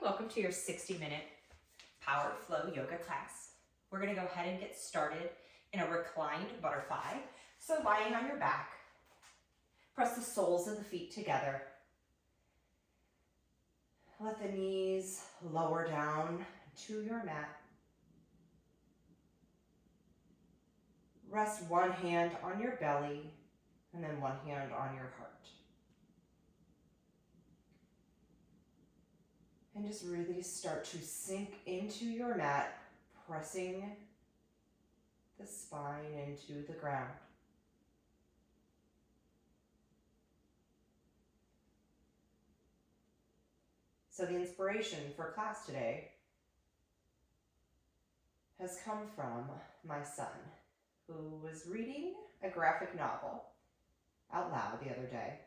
welcome to your 60-minute Power Flow yoga class. We're going to go ahead and get started in a reclined butterfly. So lying on your back, press the soles of the feet together. Let the knees lower down to your mat. Rest one hand on your belly and then one hand on your heart. And just really start to sink into your mat, pressing the spine into the ground. So the inspiration for class today has come from my son, who was reading a graphic novel out loud the other day.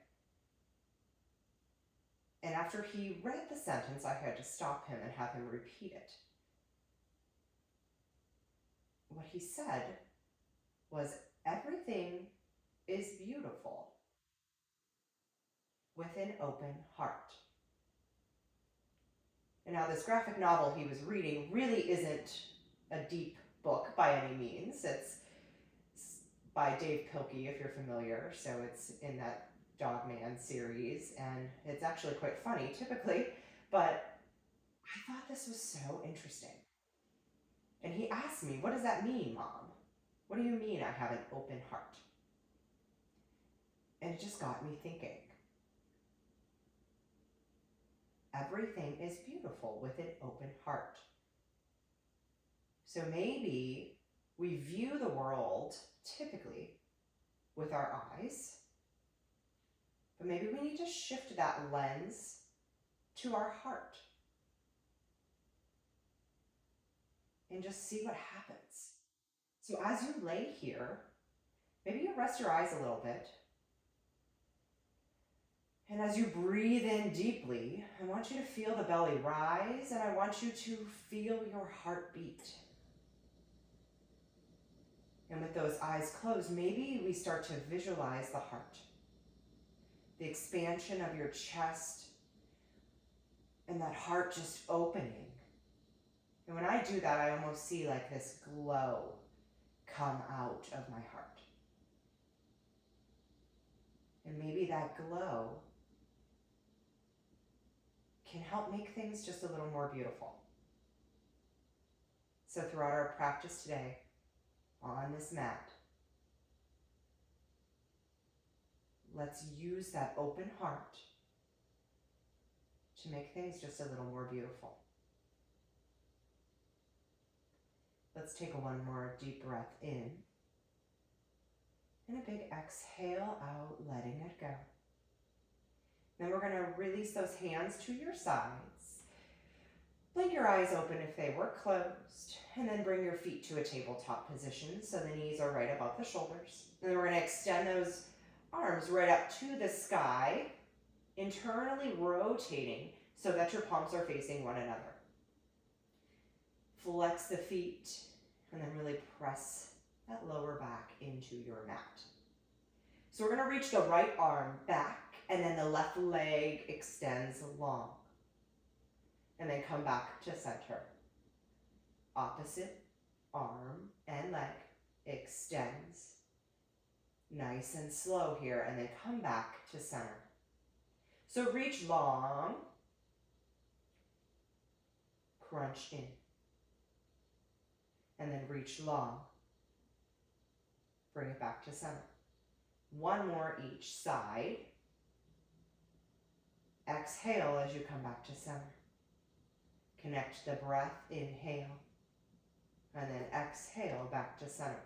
And after he read the sentence, I had to stop him and have him repeat it. What he said was, "Everything is beautiful with an open heart." And now this graphic novel he was reading really isn't a deep book by any means. It's by Dave Pilkey, if you're familiar. So it's in that Dogman series, and it's actually quite funny typically, but I thought this was so interesting. And he asked me, "What does that mean, Mom? What do you mean I have an open heart?" And it just got me thinking. Everything is beautiful with an open heart. So maybe we view the world typically with our eyes, but maybe we need to shift that lens to our heart and just see what happens. So as you lay here, maybe you rest your eyes a little bit. And as you breathe in deeply, I want you to feel the belly rise, and I want you to feel your heartbeat. And with those eyes closed, maybe we start to visualize the heart, the expansion of your chest, and that heart just opening. And when I do that, I almost see like this glow come out of my heart. And maybe that glow can help make things just a little more beautiful. So throughout our practice today, on this mat, let's use that open heart to make things just a little more beautiful. Let's take one more deep breath in, and a big exhale out, letting it go. Then we're going to release those hands to your sides. Blink your eyes open if they were closed, and then bring your feet to a tabletop position so the knees are right above the shoulders. And then we're going to extend those arms right up to the sky, internally rotating so that your palms are facing one another. Flex the feet, and then really press that lower back into your mat. So we're going to reach the right arm back, and then the left leg extends long. And then come back to center. Opposite arm and leg extends. Nice and slow here, and then come back to center. So reach long, crunch in. And then reach long. Bring it back to center. One more each side. Exhale as you come back to center. Connect the breath, inhale, and then exhale back to center.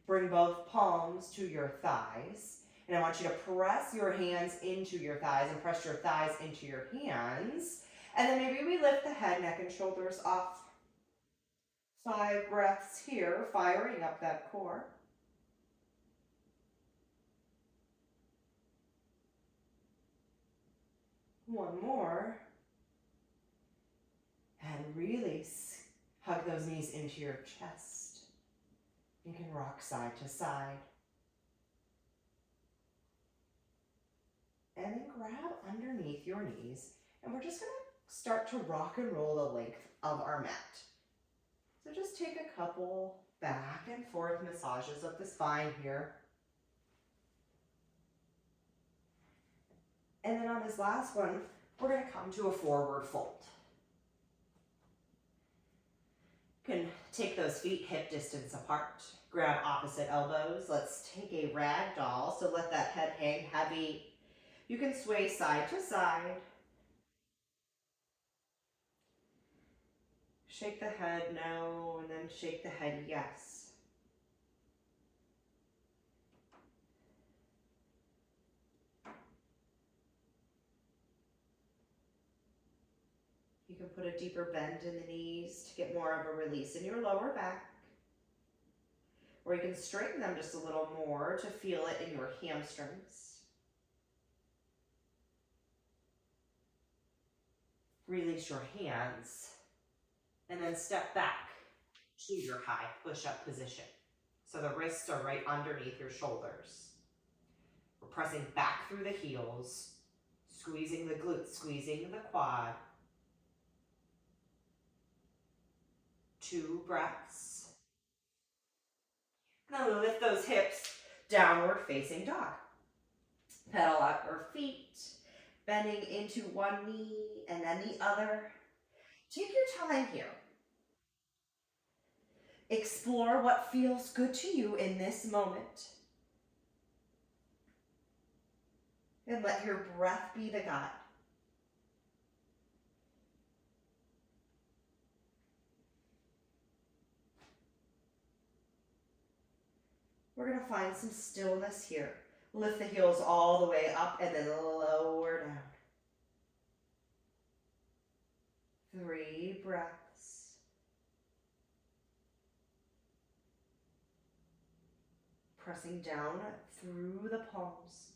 Bring both palms to your thighs, and I want you to press your hands into your thighs and press your thighs into your hands. And then maybe we lift the head, neck, and shoulders off. 5 breaths here, firing up that core. One more. And release. Hug those knees into your chest. You can rock side to side. And then grab underneath your knees, and we're just going to start to rock and roll the length of our mat. So just take a couple back and forth massages of the spine here. And then on this last one, we're going to come to a forward fold. You can take those feet hip distance apart. Grab opposite elbows. Let's take a rag doll. So let that head hang heavy. You can sway side to side. Shake the head no, and then shake the head yes. You can put a deeper bend in the knees to get more of a release in your lower back. Or you can straighten them just a little more to feel it in your hamstrings. Release your hands. And then step back to your high push-up position. So the wrists are right underneath your shoulders. We're pressing back through the heels, squeezing the glutes, squeezing the quad. 2 breaths. Now lift those hips, downward facing dog. Pedal out your feet, bending into one knee and then the other. Take your time here. Explore what feels good to you in this moment. And let your breath be the guide. We're going to find some stillness here. Lift the heels all the way up and then lower down. 3 breaths. Pressing down through the palms.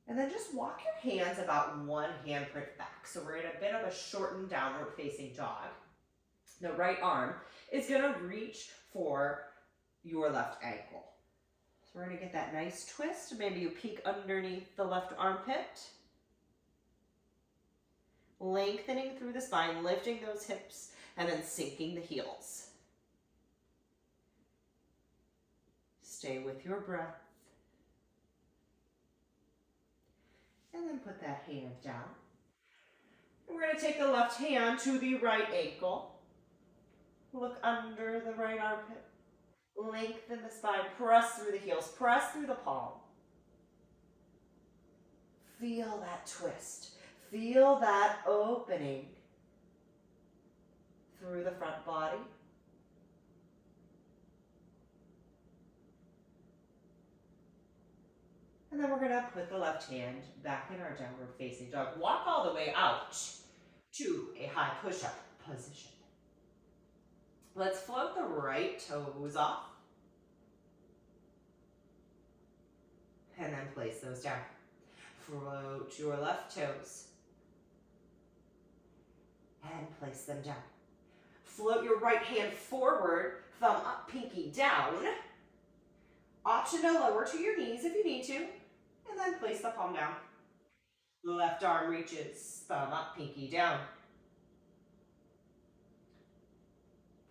And then just walk your hands about 1 handprint back. So we're in a bit of a shortened downward facing dog. The right arm is going to reach for your left ankle. So we're going to get that nice twist. Maybe you peek underneath the left armpit. Lengthening through the spine, lifting those hips, and then sinking the heels. Stay with your breath. And then put that hand down. And we're going to take the left hand to the right ankle. Look under the right armpit. Lengthen the spine. Press through the heels. Press through the palm. Feel that twist. Feel that opening through the front body. And then we're going to put the left hand back in our downward facing dog. Walk all the way out to a high push-up position. Let's float the right toes off. And then place those down. Float your left toes. And place them down. Float your right hand forward, thumb up, pinky down. Option to lower to your knees if you need to. And then place the palm down. Left arm reaches, thumb up, pinky down.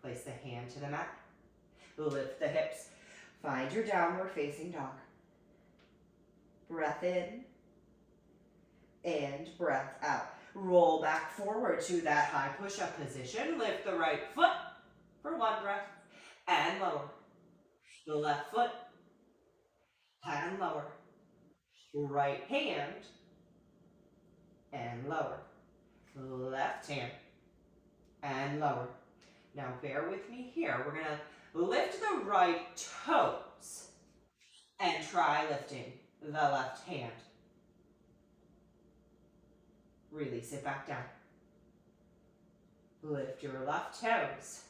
Place the hand to the mat. Lift the hips. Find your downward facing dog. Breath in and breath out. Roll back forward to that high push-up position. Lift the right foot for 1 breath and lower. The left foot and lower. Right hand and lower. Left hand and lower. Now bear with me here. We're going to lift the right toes and try lifting the left hand. Release it back down. Lift your left toes.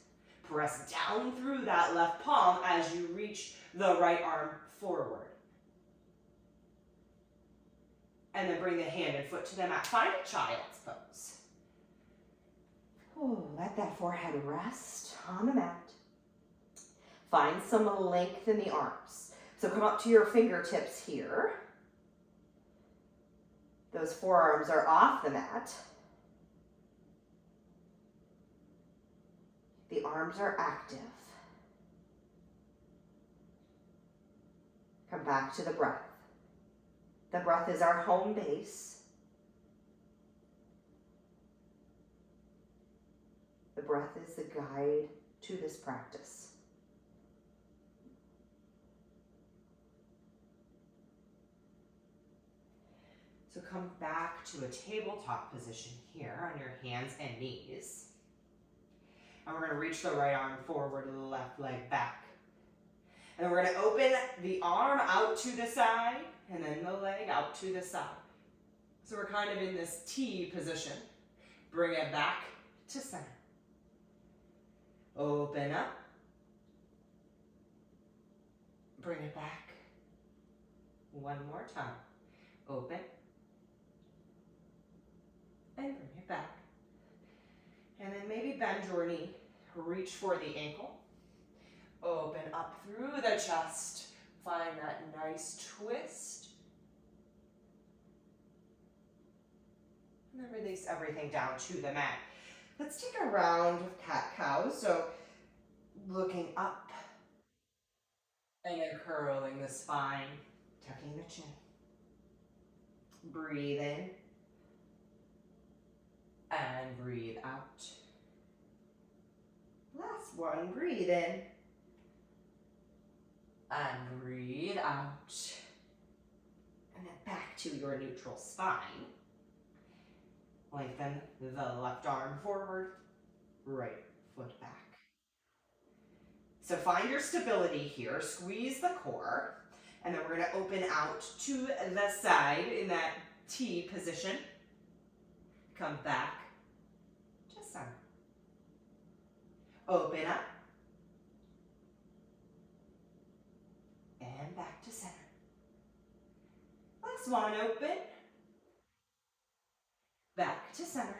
Press down through that left palm as you reach the right arm forward. And then bring the hand and foot to the mat. Find a child's pose. Oh, let that forehead rest on the mat. Find some length in the arms. So come up to your fingertips here. Those forearms are off the mat. The arms are active. Come back to the breath. The breath is our home base. The breath is the guide to this practice. So come back to a tabletop position here on your hands and knees. And we're going to reach the right arm forward, left leg back. And then we're going to open the arm out to the side and then the leg out to the side. So we're kind of in this T position. Bring it back to center. Open up. Bring it back. One more time. Open. And bring it back. And then maybe bend your knee. Reach for the ankle. Open up through the chest. Find that nice twist. And then release everything down to the mat. Let's take a round of cat-cow. So looking up and then curling the spine, tucking the chin. Breathe in and breathe out. Last one, breathe in and breathe out. And then back to your neutral spine. Lengthen the left arm forward, right foot back. So find your stability here, squeeze the core, and then we're going to open out to the side in that T position. Come back to center. Open up. And back to center. Last one, open. Back to center.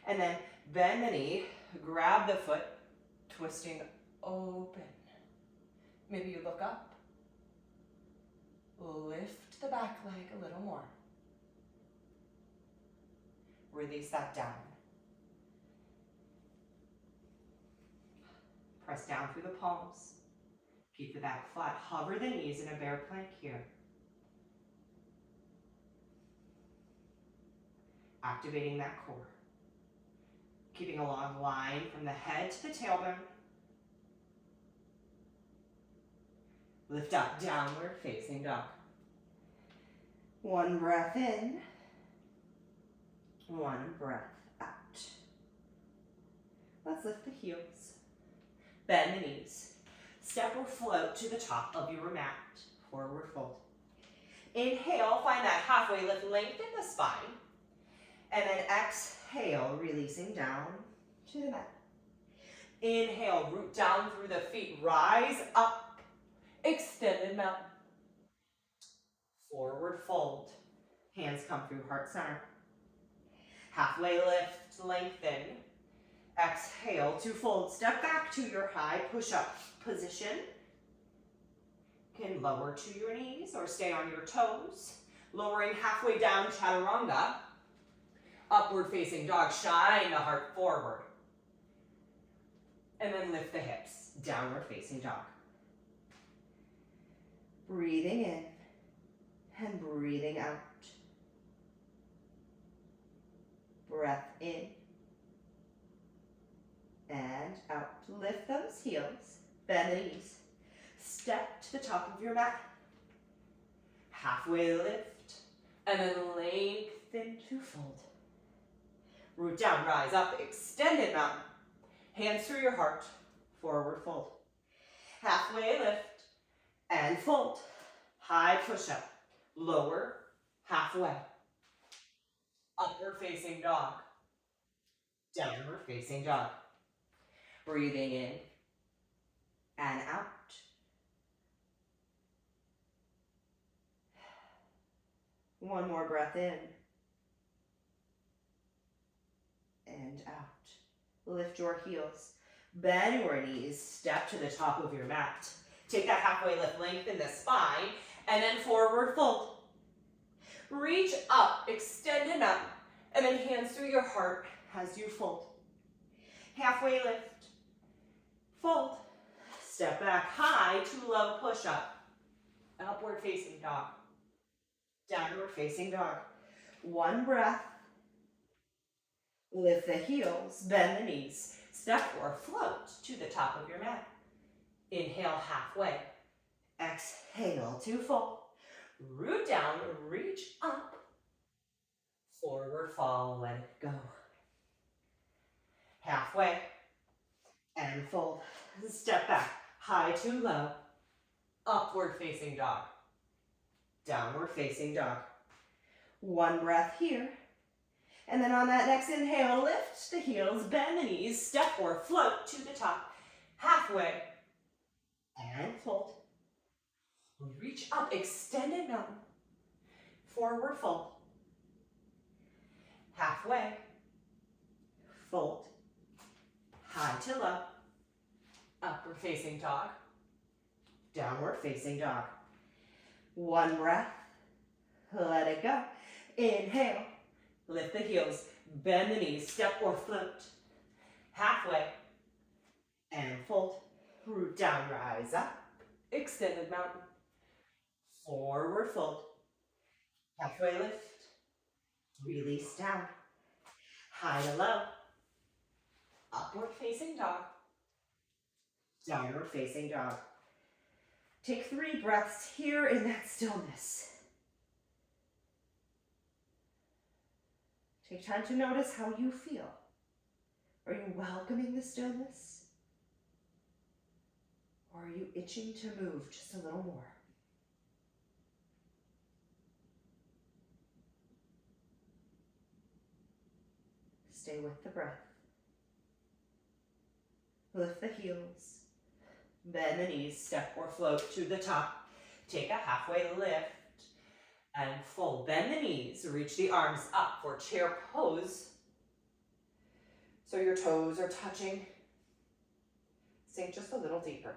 And then bend the knee, grab the foot, twisting open. Maybe you look up. Lift the back leg a little more. Release that down. Press down through the palms. Keep the back flat. Hover the knees in a bear plank here. Activating that core. Keeping a long line from the head to the tailbone. Lift up, downward facing dog. One breath in. One breath out. Let's lift the heels. Bend the knees. Step or float to the top of your mat. Forward fold. Inhale, find that halfway lift, lengthen the spine. And then exhale, releasing down to the mat. Inhale, root down through the feet, rise up, extended mountain. Forward fold. Hands come through heart center. Halfway lift, lengthen. Exhale to fold. Step back to your high push-up position. You can lower to your knees or stay on your toes. Lowering halfway down, chaturanga. Upward facing dog, shine the heart forward. And then lift the hips, downward facing dog. Breathing in and breathing out. Breath in and out. Lift those heels, bend the knees. Step to the top of your mat. Halfway lift and then lengthen to fold. Root down, rise up, extended mountain. Hands through your heart, forward fold. Halfway lift and fold. High push-up, lower, halfway. Upward facing dog, downward facing dog. Breathing in and out. One more breath in. And out. Lift your heels. Bend your knees. Step to the top of your mat. Take that halfway lift, lengthen the spine, and then forward fold. Reach up, extend it up, and then hands through your heart as you fold. Halfway lift, fold, step back, high to low push-up, upward facing dog, downward facing dog. One breath, lift the heels, bend the knees, step or float to the top of your mat. Inhale halfway, exhale to fold, root down, reach up, forward fold, let it go. Halfway, and fold, step back, high to low, upward facing dog, downward facing dog. One breath here, and then on that next inhale, lift the heels, bend the knees, step or float to the top, halfway, and fold. Reach up, extended mountain, forward fold, halfway, fold, high to low, upward facing dog, downward facing dog. One breath, let it go. Inhale, lift the heels, bend the knees, step or float, halfway, and fold, root down, rise up, extended mountain, forward fold, halfway lift, release down, high to low, upward facing dog, downward facing dog. Take 3 breaths here in that stillness. Take time to notice how you feel. Are you welcoming the stillness? Or are you itching to move just a little more? Stay with the breath. Lift the heels, bend the knees, step or float to the top. Take a halfway lift and fold. Bend the knees, reach the arms up for chair pose. So your toes are touching. Sink just a little deeper.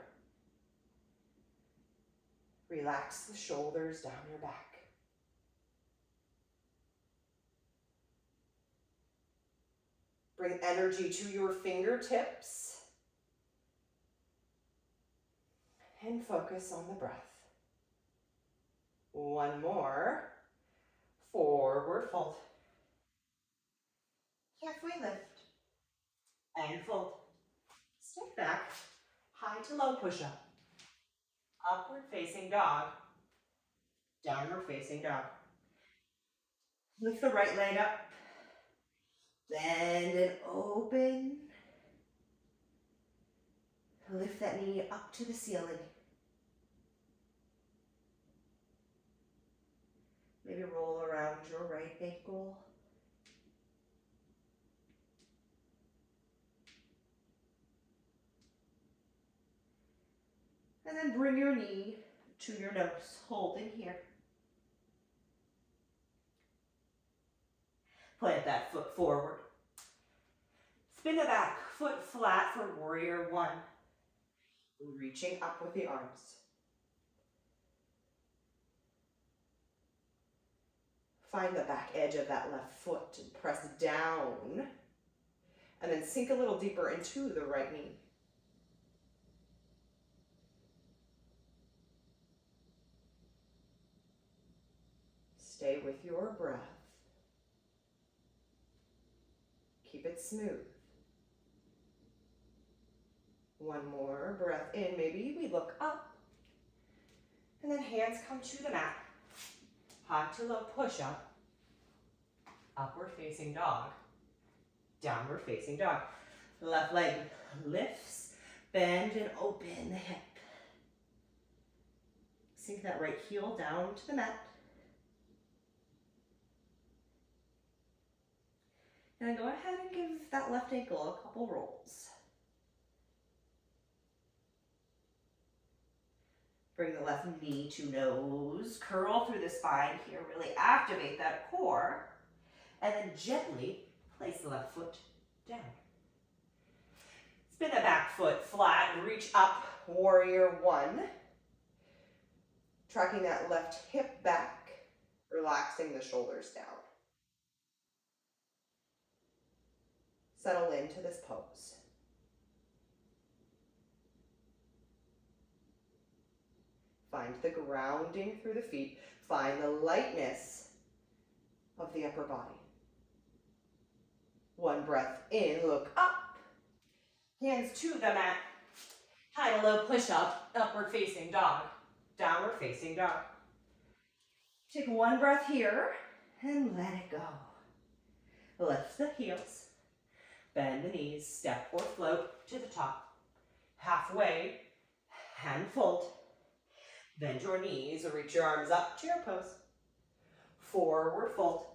Relax the shoulders down your back. Bring energy to your fingertips. And focus on the breath. One more. Forward fold. Halfway lift. And fold. Step back. High to low push-up. Upward facing dog. Downward facing dog. Lift the right leg up. Bend and open. Lift that knee up to the ceiling. Maybe roll around your right ankle. And then bring your knee to your nose, holding here. Plant that foot forward. Spin the back foot flat for warrior one. Reaching up with the arms. Find the back edge of that left foot and press down. And then sink a little deeper into the right knee. Stay with your breath. Keep it smooth. One more breath in. Maybe we look up. And then hands come to the mat. High to low push up. Upward facing dog. Downward facing dog. Left leg lifts. Bend and open the hip. Sink that right heel down to the mat. And then go ahead and give that left ankle a couple rolls. Bring the left knee to nose. Curl through the spine here. Really activate that core. And then gently place the left foot down. Spin the back foot flat. Reach up. Warrior one. Tracking that left hip back. relaxing the shoulders down. Settle into this pose. Find the grounding through the feet. Find the lightness of the upper body. One breath in, look up. Hands to the mat. High to low push-up, upward facing dog, downward facing dog. Take one breath here and let it go. Lift the heels, bend the knees, step or float to the top. Halfway, hand fold. Bend your knees or reach your arms up to your pose. Forward fold.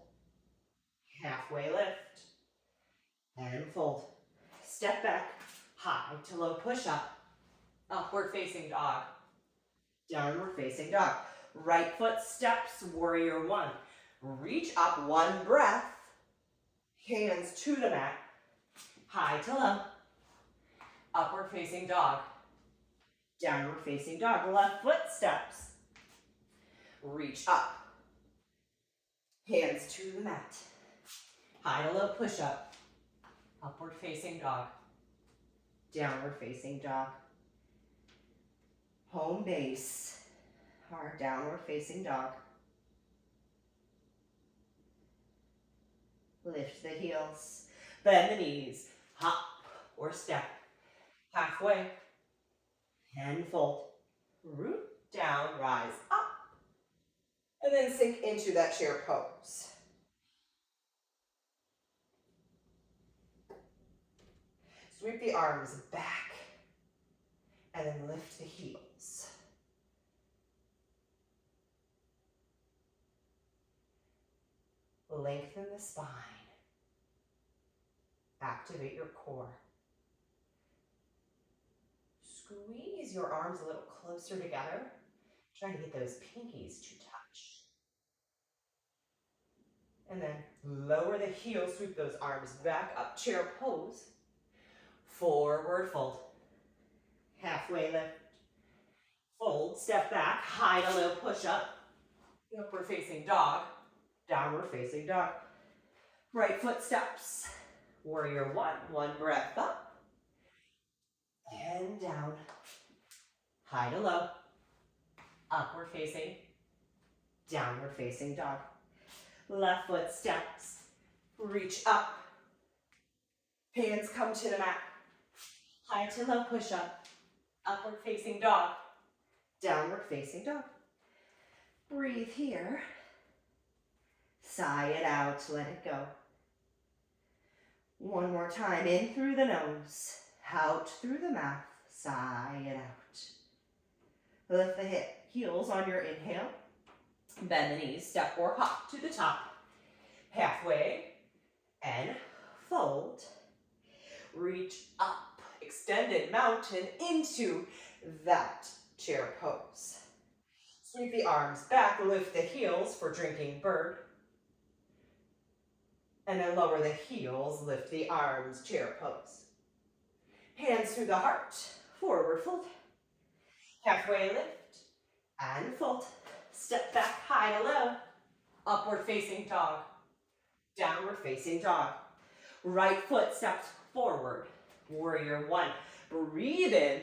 Halfway lift. And fold. Step back, high to low push up. Upward facing dog. Downward facing dog. Right foot steps, warrior one. Reach up, one breath. Hands to the mat. High to low. Upward facing dog. Downward facing dog. Left foot steps. Reach up. Hands to the mat. High to low push up. Upward facing dog. Downward facing dog. Home base. Our downward facing dog. Lift the heels. Bend the knees. Hop or step. Halfway. And fold. Root down, rise up. And then sink into that chair pose. Sweep the arms back. And then lift the heels. Lengthen the spine. Activate your core. Squeeze your arms a little closer together. Trying to get those pinkies to touch. And then lower the heels, sweep those arms back up, chair pose. Forward fold. Halfway lift. Fold, step back, high to low push up. Upward facing dog. Downward facing dog. Right foot steps. Warrior one. One breath up. And down. High to low. Upward facing. Downward facing dog. Left foot steps. Reach up. Hands come to the mat. High to low push up. Upward facing dog. Downward facing dog. Breathe here. Sigh it out, let it go. One more time, in through the nose, out through the mouth, sigh it out. Lift the heels on your inhale. Bend the knees, step or hop to the top. Halfway, and fold. Reach up, extended mountain into that chair pose. Sweep the arms back, lift the heels for drinking bird. And then lower the heels, lift the arms, chair pose. Hands through the heart, forward fold. Halfway lift, and fold. Step back, high to low. Upward facing dog. Downward facing dog. Right foot steps forward. Warrior one. Breathe in.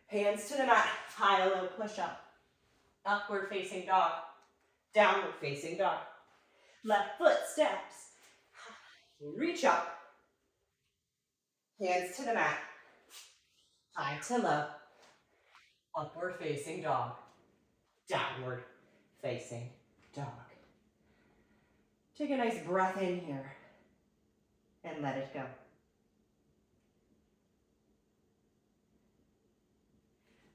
Hands to the mat, high to low push up. Upward facing dog. Downward facing dog. Left foot steps. Reach up. Hands to the mat. High to low. Upward facing dog. Downward facing dog. Take a nice breath in here and let it go.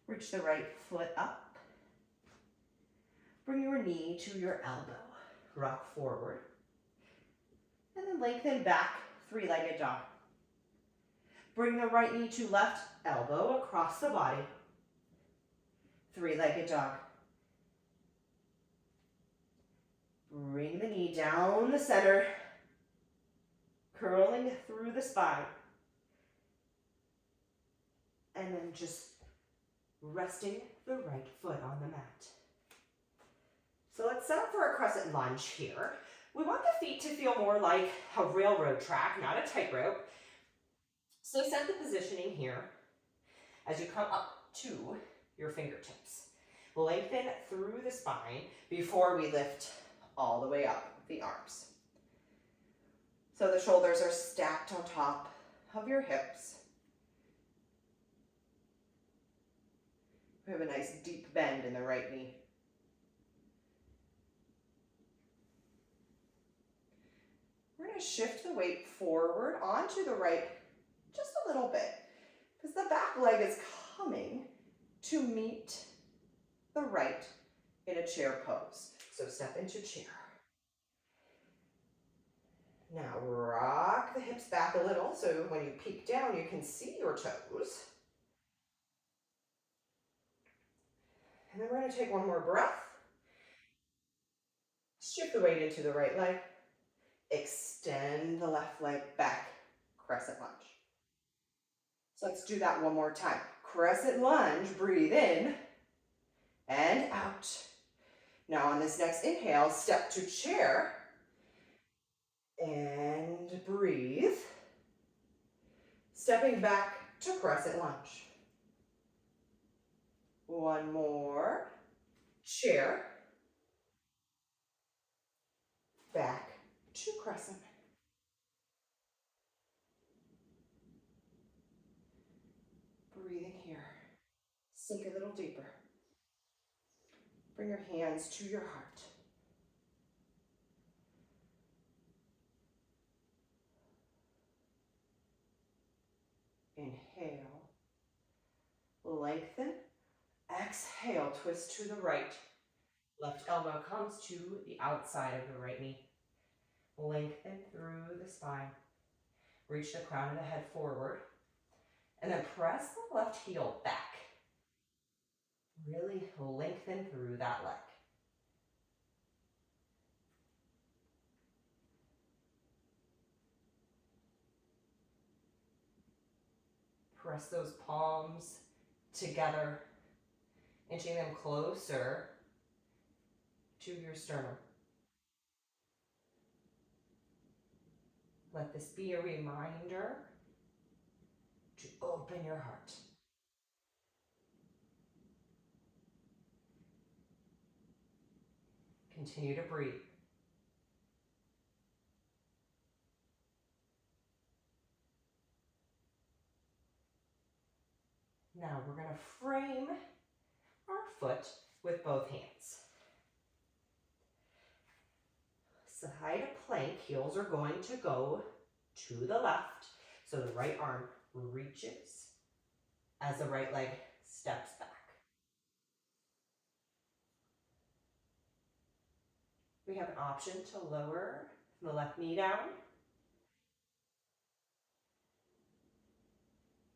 Reach the right foot up. Bring your knee to your elbow. Rock forward. And then lengthen back, three-legged dog. Bring the right knee to left elbow across the body. Three-legged dog. Bring the knee down the center, curling through the spine. And then just resting the right foot on the mat. So let's set up for a crescent lunge here. We want the feet to feel more like a railroad track, not a tightrope. So set the positioning here as you come up to your fingertips. Lengthen through the spine before we lift all the way up the arms. So the shoulders are stacked on top of your hips. We have a nice deep bend in the right knee. We're going to shift the weight forward onto the right just a little bit because the back leg is coming to meet the right in a chair pose. So step into chair. Now rock the hips back a little so when you peek down you can see your toes. And then we're going to take one more breath. Shift the weight into the right leg. Extend the left leg back, crescent lunge. So let's do that one more time. Crescent lunge, breathe in and out. Now on this next inhale, step to chair and breathe. Stepping back to crescent lunge. One more, chair, back to crescent. Breathing here. Sink a little deeper. Bring your hands to your heart. Inhale. Lengthen. Exhale, twist to the right. Left elbow comes to the outside of the right knee. Lengthen through the spine. Reach the crown of the head forward. And then press the left heel back. Really lengthen through that leg. Press those palms together, inching them closer to your sternum. Let this be a reminder to open your heart. Continue to breathe. Now we're going to frame our foot with both hands. Side plank, heels are going to go to the left, so the right arm reaches as the right leg steps back. We have an option to lower the left knee down,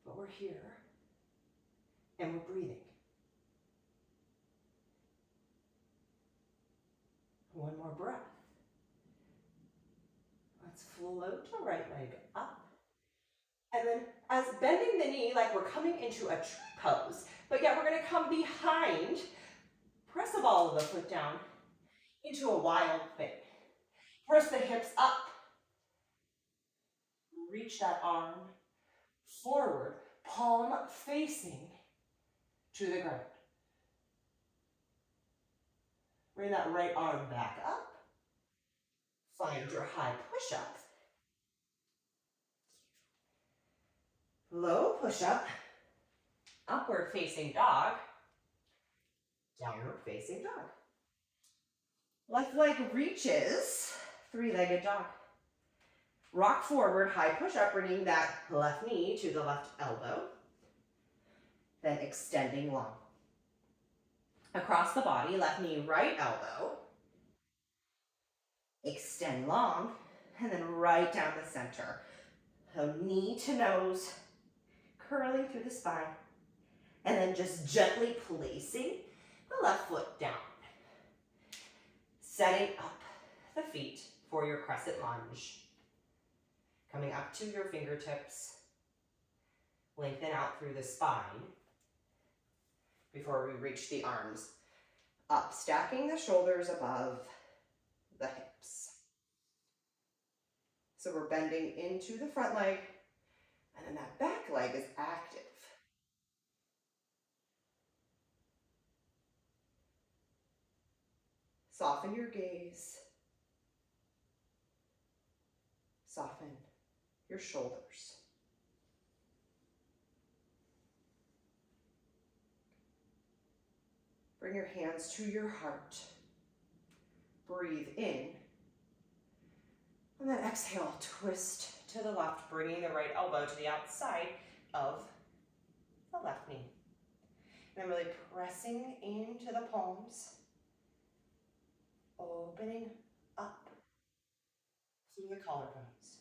but we're here and we're breathing. One more breath. Let's float the right leg up. And then as bending the knee like we're coming into a tree pose, but yet we're going to come behind, press the ball of the foot down into a wild thing. Press the hips up. Reach that arm forward, palm facing to the ground. Bring that right arm back up. Find your high push-up. Low push-up. Upward facing dog. Downward facing dog. Left leg reaches, three-legged dog. Rock forward, high push-up, bringing that left knee to the left elbow. Then extending long. Across the body, left knee, right elbow. Extend long, and then right down the center. So knee to nose, curling through the spine, and then just gently placing the left foot down. Setting up the feet for your crescent lunge. Coming up to your fingertips. Lengthen out through the spine before we reach the arms Up, stacking the shoulders above the hips. So we're bending into the front leg, and then that back leg is active. Soften your gaze. Soften your shoulders. Bring your hands to your heart. Breathe in. And then exhale, twist to the left, bringing the right elbow to the outside of the left knee. And I'm really pressing into the palms, opening up through the collarbones.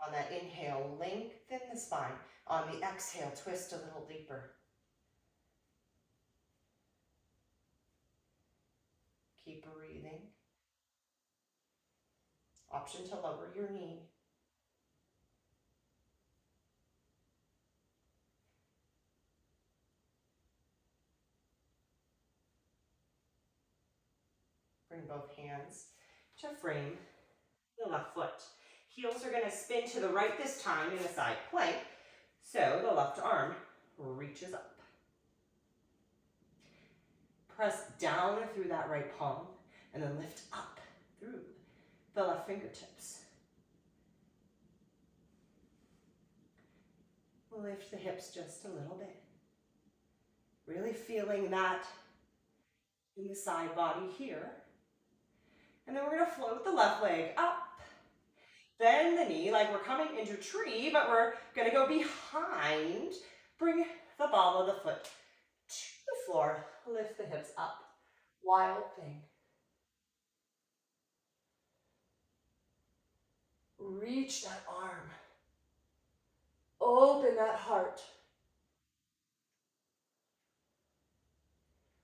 On that inhale, lengthen the spine. On the exhale, twist a little deeper. Keep breathing. Option to lower your knee. Bring both hands to frame the left foot. Heels are going to spin to the right this time in a side plank, so the left arm reaches up. Press down through that right palm, and then lift up through the left fingertips. Lift the hips just a little bit. Really feeling that in the side body here. And then we're going to float the left leg up. Bend the knee like we're coming into tree, but we're going to go behind. Bring the ball of the foot to the floor. Lift the hips up. Wild thing. Reach that arm. Open that heart.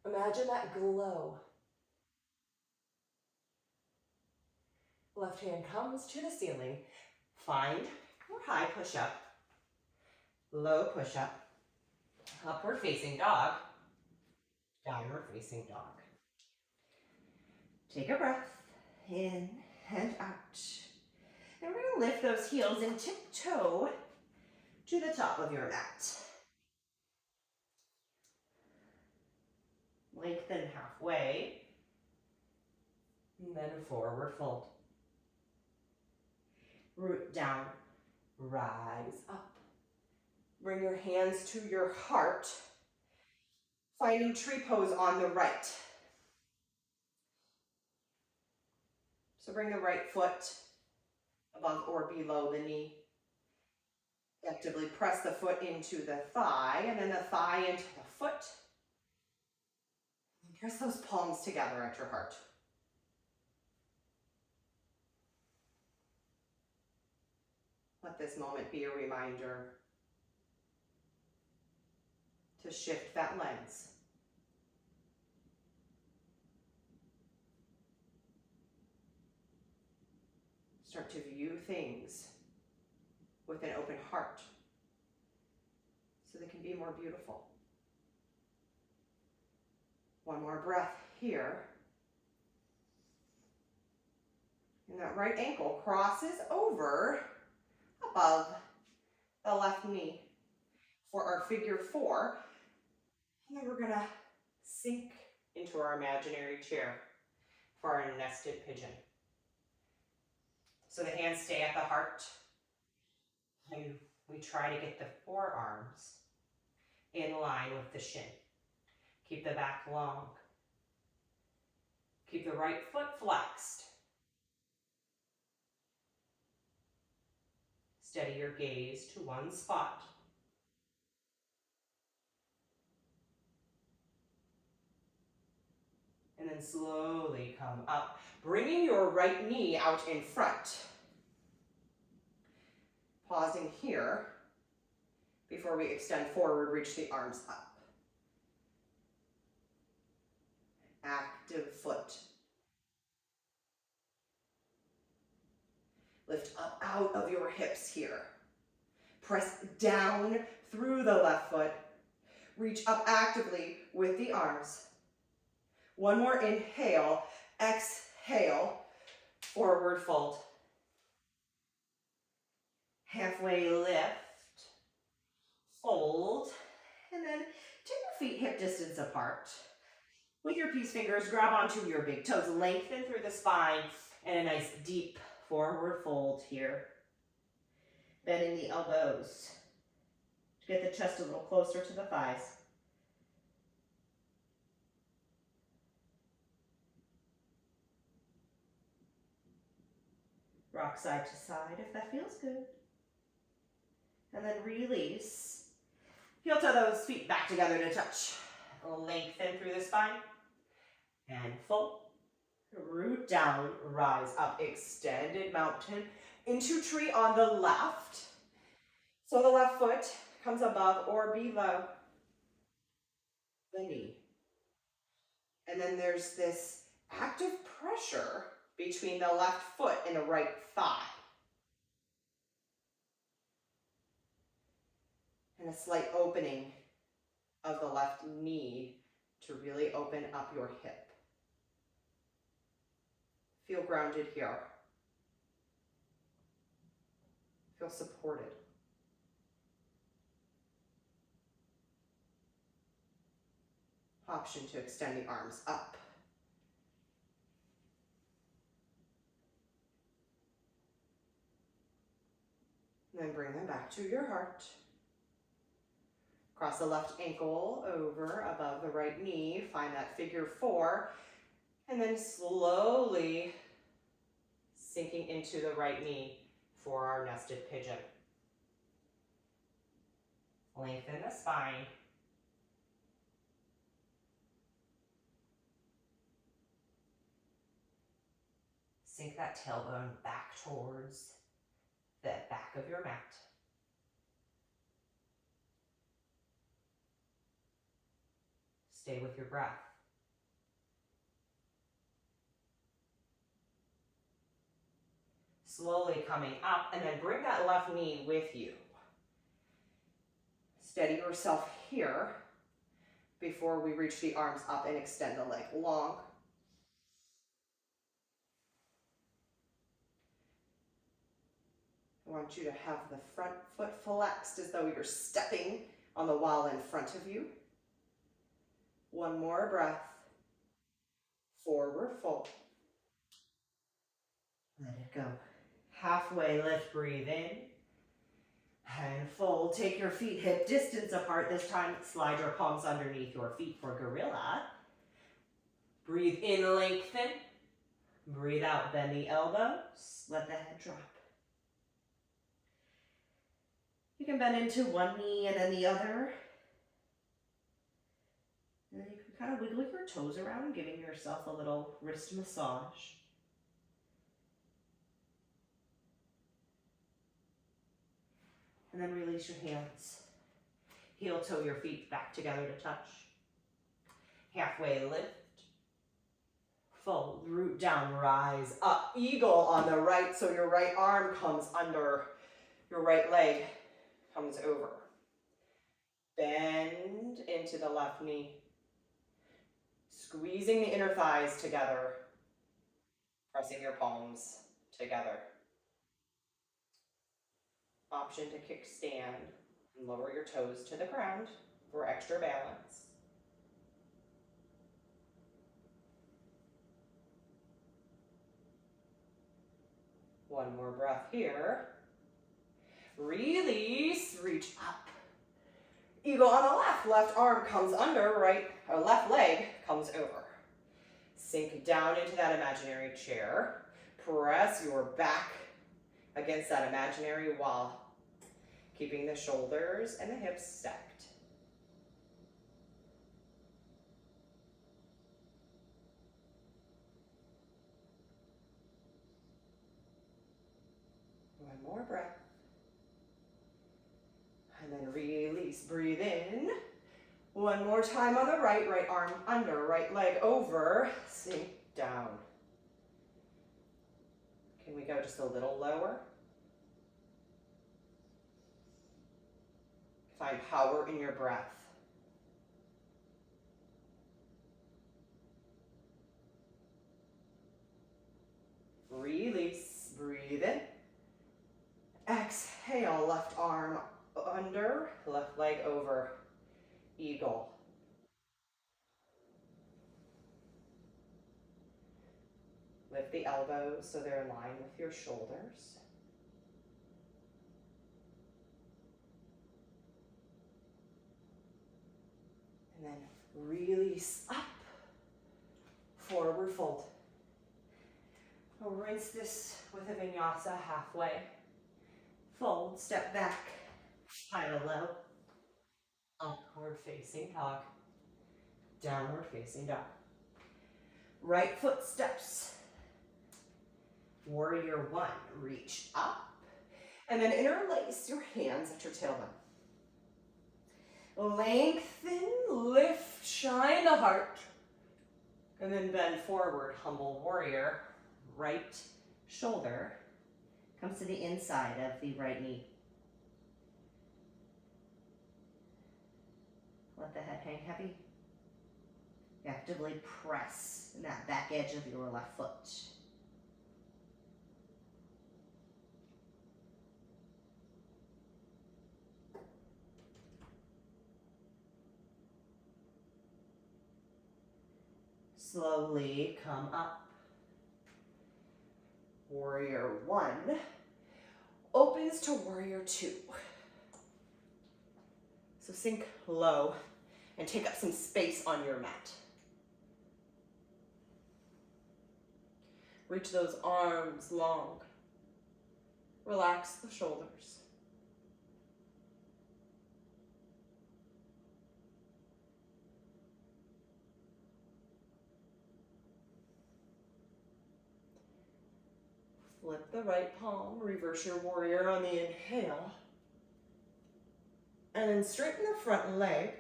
Imagine that glow. Left hand comes to the ceiling. Find your high push-up, low push-up, upward facing dog, downward facing dog. Take a breath in and out. And we're going to lift those heels and tiptoe to the top of your mat. Lengthen halfway, and then forward fold. Root down, rise up. Bring your hands to your heart, finding tree pose on the right. So bring the right foot above or below the knee. Actively press the foot into the thigh, and then the thigh into the foot. And press those palms together at your heart. Let this moment be a reminder to shift that lens. Start to view things with an open heart so they can be more beautiful. One more breath here. And that right ankle crosses over above the left knee for our figure four. And then we're going to sink into our imaginary chair for our nested pigeon. So the hands stay at the heart. And we try to get the forearms in line with the shin. Keep the back long. Keep the right foot flexed. Steady your gaze to one spot. And then slowly come up, bringing your right knee out in front. Pausing here before we extend forward, reach the arms up. Active foot. Lift up out of your hips here. Press down through the left foot. Reach up actively with the arms. One more inhale, exhale, forward fold. Halfway lift, fold, and then take your feet hip distance apart. With your peace fingers, grab onto your big toes, lengthen through the spine, and a nice deep forward fold here. Bending the elbows to get the chest a little closer to the thighs. Rock side to side if that feels good. And then release. Heel toe those feet back together to touch. Lengthen through the spine. And fold. Root down, rise up, extended mountain into tree on the left. So the left foot comes above or below the knee. And then there's this active pressure between the left foot and the right thigh. And a slight opening of the left knee to really open up your hip. Feel grounded here. Feel supported. Option to extend the arms up. And then bring them back to your heart. Cross the left ankle over above the right knee. Find that figure 4. And then slowly sinking into the right knee for our nested pigeon. Lengthen the spine. Sink that tailbone back towards the back of your mat. Stay with your breath. Slowly coming up, and then bring that left knee with you. Steady yourself here before we reach the arms up and extend the leg long. I want you to have the front foot flexed as though you're stepping on the wall in front of you. One more breath. Forward fold. Let it go. Halfway lift, breathe in. And fold. Take your feet hip distance apart. This time, slide your palms underneath your feet for gorilla. Breathe in, lengthen. Breathe out, bend the elbows. Let the head drop. You can bend into one knee and then the other. And then you can kind of wiggle your toes around, giving yourself a little wrist massage. And then release your hands. Heel toe your feet back together to touch. Halfway lift. Fold, root down, rise up. Eagle on the right, so your right arm comes under, your right leg comes over. Bend into the left knee. Squeezing the inner thighs together. Pressing your palms together. Option to kickstand and lower your toes to the ground for extra balance. One more breath here. Release, reach up. Eagle on the left, left arm comes under, left leg comes over. Sink down into that imaginary chair. Press your back against that imaginary wall, keeping the shoulders and the hips stacked. One more breath. And then release, breathe in. One more time on the right, right arm under, right leg over, sink down. Can we go just a little lower? Find power in your breath. eagle. Lift the elbows so they're in line with your shoulders. And then release up, forward fold. We'll rinse this with a vinyasa halfway. Fold, step back, pile low, upward facing dog, downward facing dog. Right foot steps. Warrior one, reach up, and then interlace your hands at your tailbone. Lengthen, lift, shine the heart, and then bend forward, humble warrior. Right shoulder comes to the inside of the right knee. Let the head hang heavy. Actively press that back edge of your left foot. Slowly come up. Warrior one opens to warrior two. So sink low and take up some space on your mat. Reach those arms long. Relax the shoulders. Flip the right palm, reverse your warrior on the inhale. And then straighten the front leg,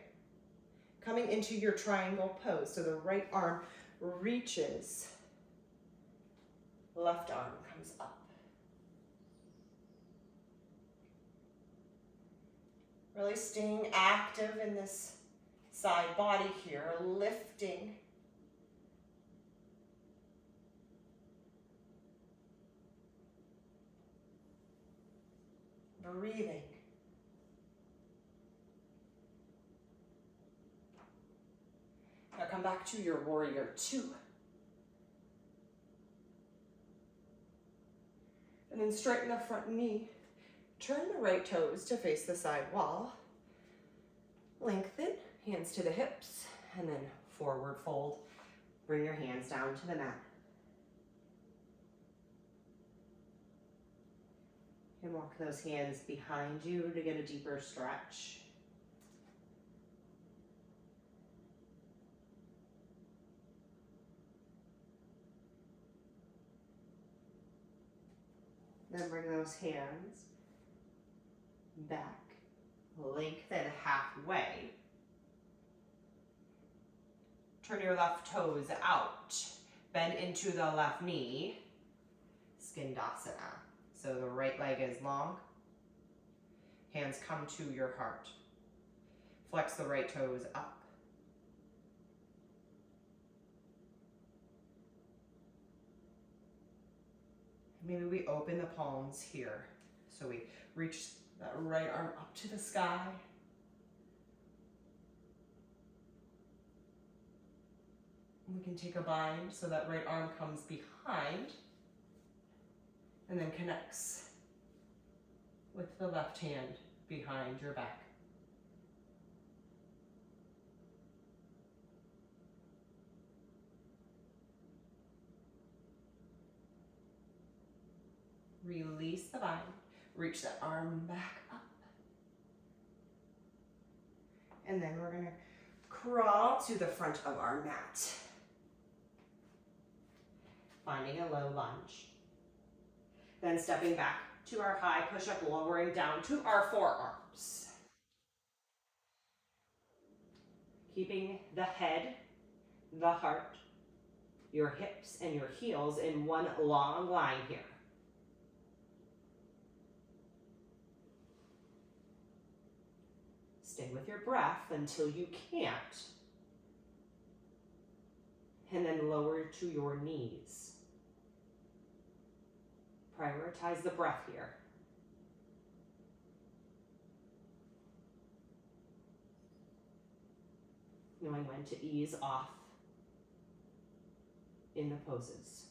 coming into your triangle pose. So the right arm reaches, left arm comes up. Really staying active in this side body here, lifting. Breathing. Now come back to your warrior two. And then straighten the front knee. Turn the right toes to face the side wall. Lengthen, hands to the hips, and then forward fold. Bring your hands down to the mat. And walk those hands behind you to get a deeper stretch. Then bring those hands back, lengthen halfway. Turn your left toes out, bend into the left knee, Skandasana. So the right leg is long, hands come to your heart. Flex the right toes up. Maybe we open the palms here. So we reach that right arm up to the sky. We can take a bind so that right arm comes behind and then connects with the left hand behind your back. Release the bind, reach the arm back up. And then we're gonna crawl to the front of our mat. Finding a low lunge. Then stepping back to our high push-up, lowering down to our forearms. Keeping the head, the heart, your hips, and your heels in one long line here. Stay with your breath until you can't. And then lower to your knees. Prioritize the breath here. knowing when to ease off in the poses.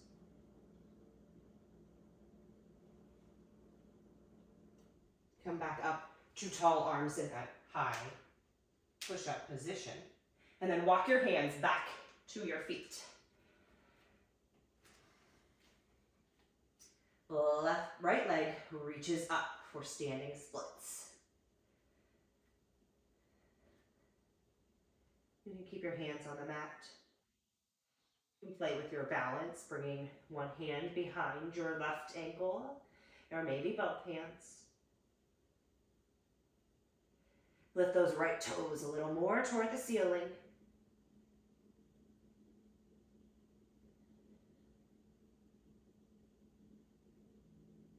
Come back up to tall arms in that high push-up position. And then walk your hands back to your feet. Right leg reaches up for standing splits. You can keep your hands on the mat. You can play with your balance, bringing one hand behind your left ankle, or maybe both hands. Lift those right toes a little more toward the ceiling.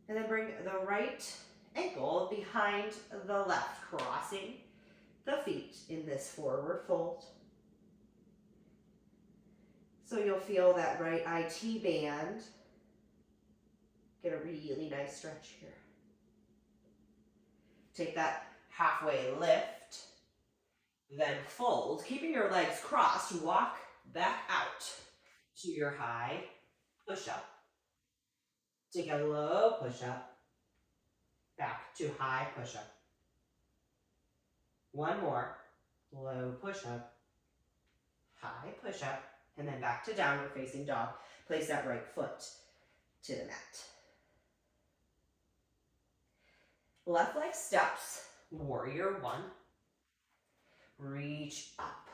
And then bring the right ankle behind the left, crossing the feet in this forward fold. So you'll feel that right IT band. Get a really nice stretch here. Take that halfway lift, then fold. Keeping your legs crossed, walk back out to your high push-up. Take a low push-up, back to high push-up. One more, low push-up, high push-up, and then back to downward facing dog. Place that right foot to the mat. Left leg steps, warrior one. Reach up.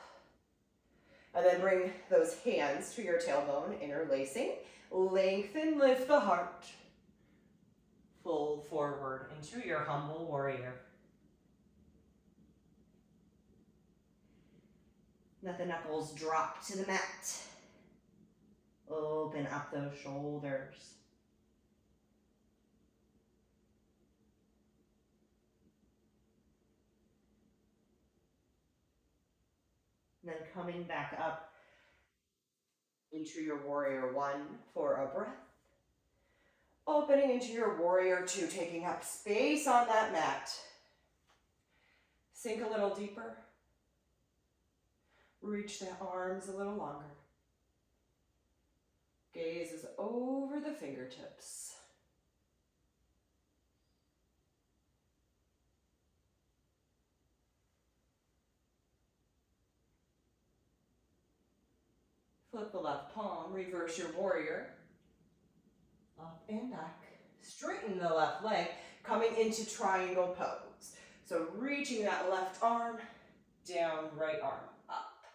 And then bring those hands to your tailbone, interlacing. Lengthen, lift the heart. Fold forward into your humble warrior. Let the knuckles drop to the mat. Open up those shoulders. And then coming back up into your warrior one for a breath. Opening into your warrior two, taking up space on that mat. Sink a little deeper. Reach the arms a little longer. Gaze is over the fingertips. Flip the left palm, reverse your warrior. Up and back. Straighten the left leg, coming into triangle pose. So reaching that left arm, down, right arm, up.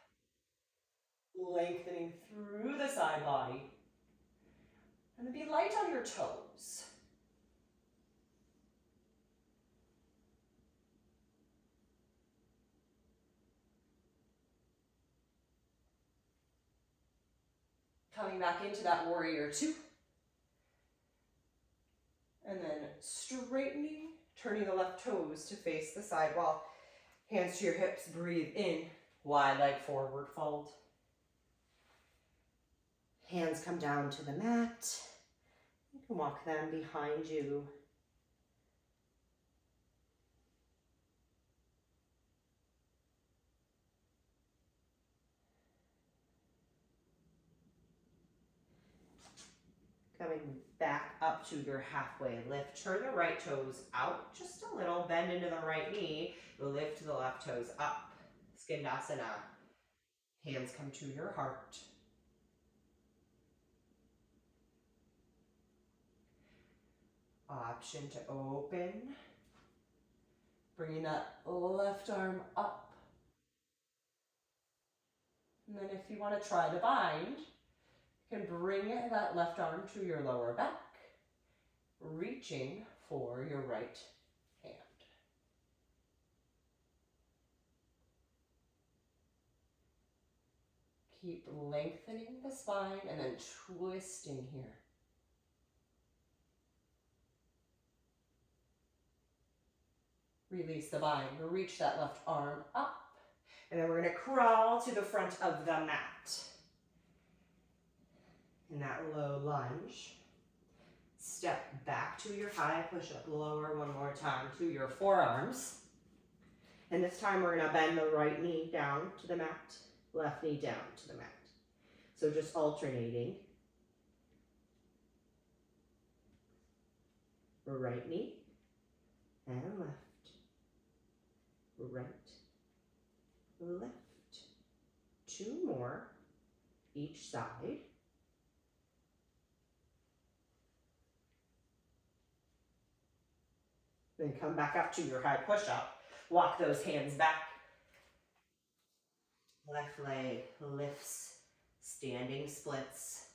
Lengthening through the side body. And then be light on your toes. Coming back into that warrior two. And then straightening, turning the left toes to face the side wall. Hands to your hips, breathe in, wide leg forward fold. Hands come down to the mat. You can walk them behind you. Coming back up to your halfway lift. Turn the right toes out just a little. Bend into the right knee. Lift the left toes up. Skandasana. Hands come to your heart. Option to open. Bringing that left arm up. And then if you want to try to bind, you can bring that left arm to your lower back, reaching for your right hand. Keep lengthening the spine and then twisting here. Release the bind, reach that left arm up. And then we're going to crawl to the front of the mat. In that low lunge. Step back to your high push-up. Lower one more time to your forearms. And this time we're going to bend the right knee down to the mat. left knee down to the mat. So just alternating. Right knee and left, right, left. 2 more each side. Then come back up to your high push-up. Walk those hands back. Left leg lifts, standing splits.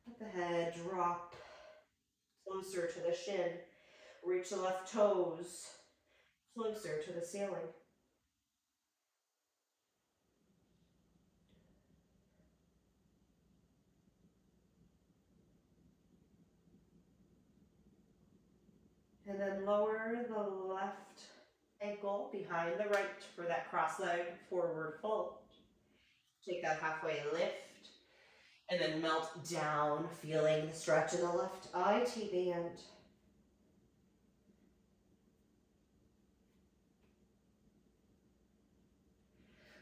Let the head drop closer to the shin. Reach the left toes closer to the ceiling. And then lower the left ankle behind the right for that cross leg forward fold. Take that halfway lift and then melt down, feeling the stretch in the left IT band.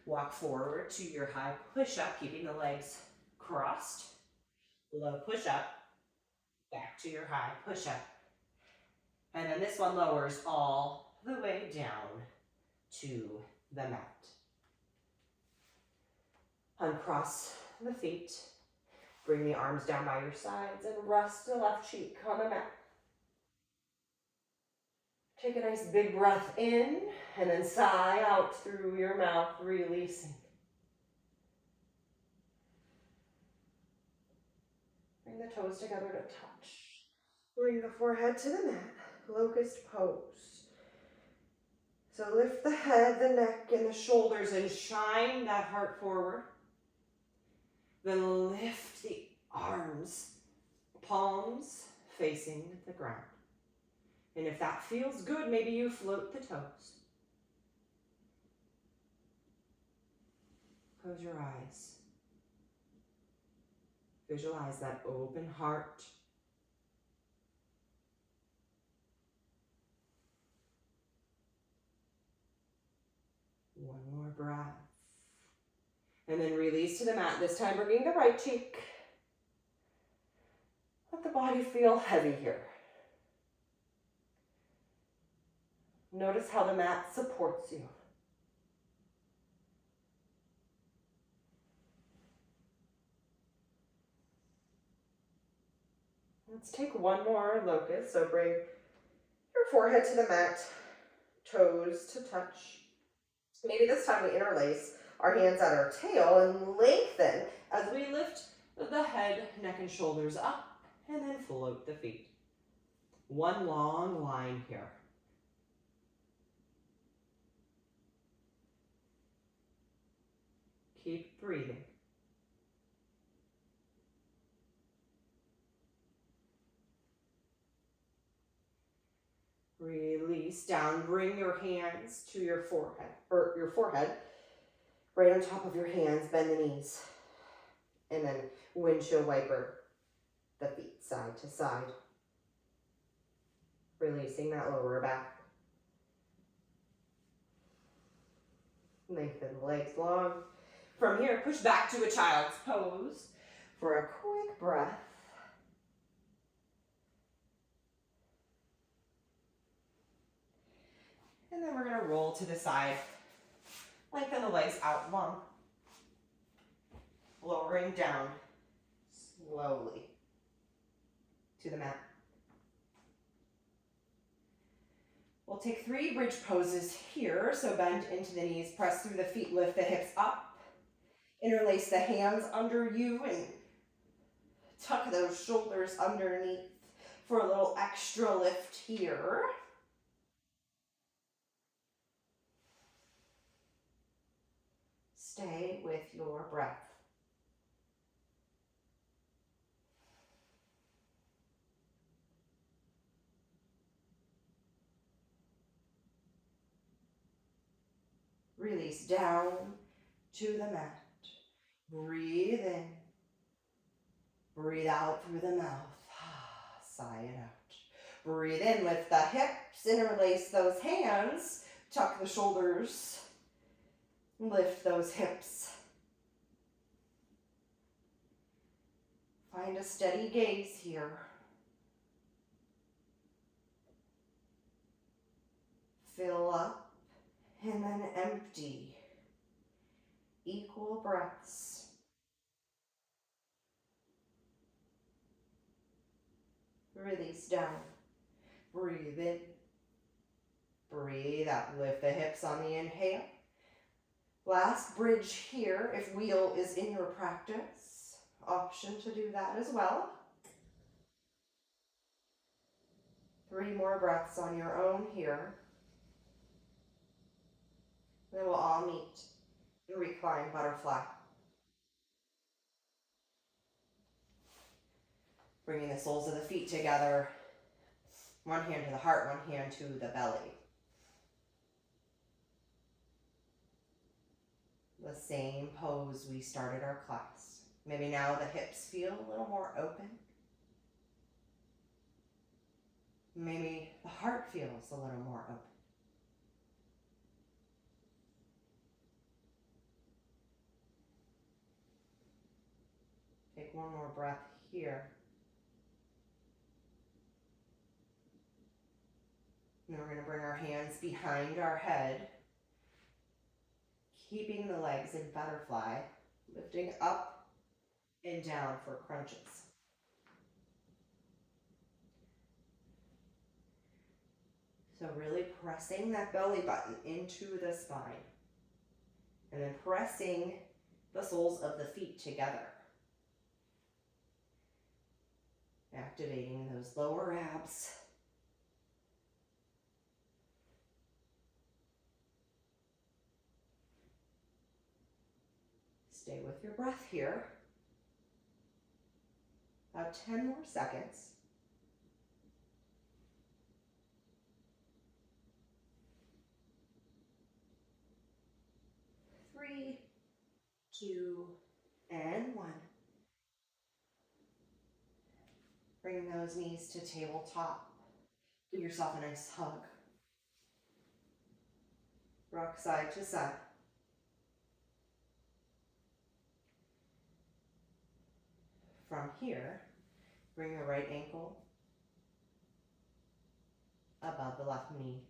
Walk forward to your high push-up, keeping the legs crossed. Low push-up, back to your high push-up. And then this one lowers all the way down to the mat. Uncross the feet. Bring the arms down by your sides and rest the left cheek on the mat. Take a nice big breath in and then sigh out through your mouth, releasing. Bring the toes together to touch. Bring the forehead to the mat, locust pose. So lift the head, the neck, and the shoulders and shine that heart forward. Then lift the arms, palms facing the ground. And if that feels good, maybe you float the toes. Close your eyes. Visualize that open heart. One more breath. And then release to the mat, this time bringing the right cheek. Let the body feel heavy here. Notice how the mat supports you. Let's take one more locust. So bring your forehead to the mat, toes to touch. Maybe this time we interlace our hands at our tail and lengthen as we lift the head, neck, and shoulders up, and then float the feet. One long line here. Keep breathing. Release down. Bring your hands to your forehead, right on top of your hands. Bend the knees, and then windshield wiper the feet side to side, releasing that lower back. Lengthen the legs long. From here, push back to a child's pose for a quick breath. And then we're going to roll to the side. Lengthen the legs out long. Lowering down slowly to the mat. We'll take 3 bridge poses here. So bend into the knees, press through the feet, lift the hips up. Interlace the hands under you and tuck those shoulders underneath for a little extra lift here. Stay with your breath. Release down to the mat. Breathe in. Breathe out through the mouth. Sigh it out. Breathe in, lift the hips, interlace those hands, tuck the shoulders. Lift those hips. Find a steady gaze here. Fill up and then empty. Equal breaths. Release down. Breathe in. Breathe out. Lift the hips on the inhale. Last bridge here, if wheel is in your practice. Option to do that as well. 3 more breaths on your own here. Then we'll all meet in reclined butterfly. Bringing the soles of the feet together. One hand to the heart, one hand to the belly. The same pose we started our class. Maybe now the hips feel a little more open. Maybe the heart feels a little more open. Take one more breath here. And then we're going to bring our hands behind our head, keeping the legs in butterfly, lifting up and down for crunches. So really pressing that belly button into the spine. And then pressing the soles of the feet together. Activating those lower abs. Stay with your breath here. About 10 more seconds. 3, 2, and 1. Bring those knees to tabletop. Give yourself a nice hug. Rock side to side. From here, bring the right ankle above the left knee.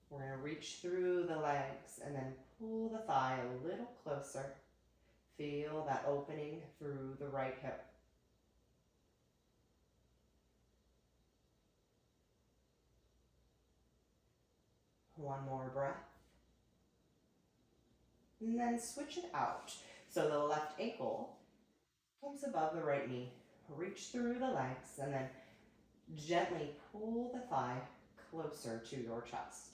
We're going to reach through the legs and then pull the thigh a little closer. Feel that opening through the right hip. One more breath. And then switch it out. So the left ankle comes above the right knee. Reach through the legs and then gently pull the thigh closer to your chest.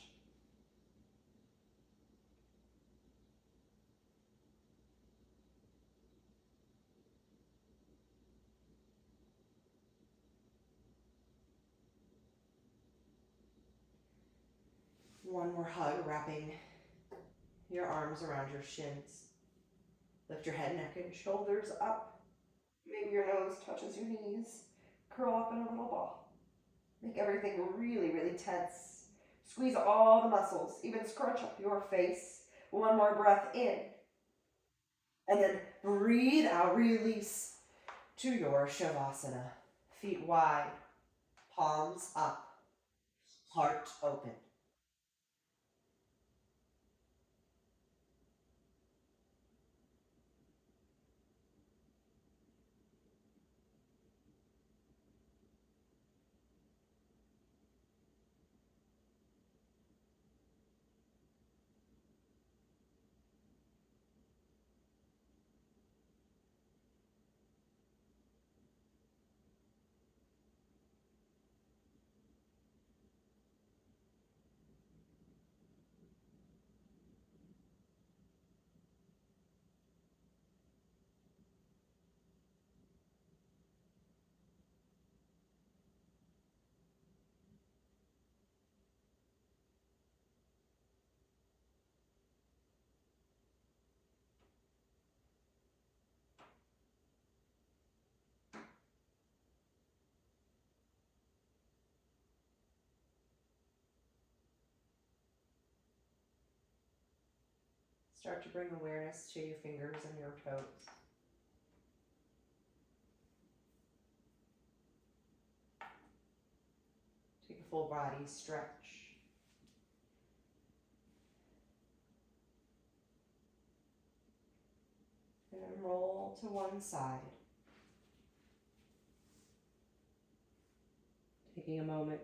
One more hug, wrapping your arms around your shins. Lift your head, neck, and shoulders up. Maybe your nose touches your knees. Curl up in a little ball. Make everything really, really tense. Squeeze all the muscles, even scrunch up your face. One more breath in. And then breathe out, release to your Shavasana. Feet wide, palms up, heart open. Start to bring awareness to your fingers and your toes. Take a full body stretch. And then roll to one side. Taking a moment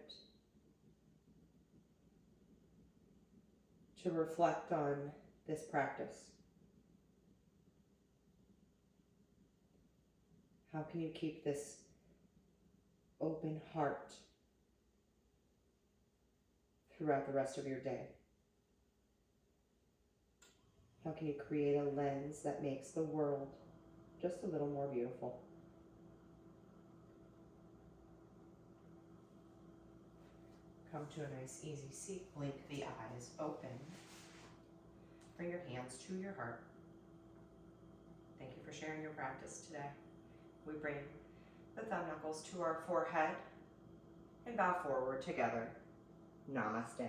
to reflect on this practice. How can you keep this open heart throughout the rest of your day? How can you create a lens that makes the world just a little more beautiful? Come to a nice easy seat. Blink the eyes open. Bring your hands to your heart. Thank you for sharing your practice today. We bring the thumb knuckles to our forehead and bow forward together. Namaste.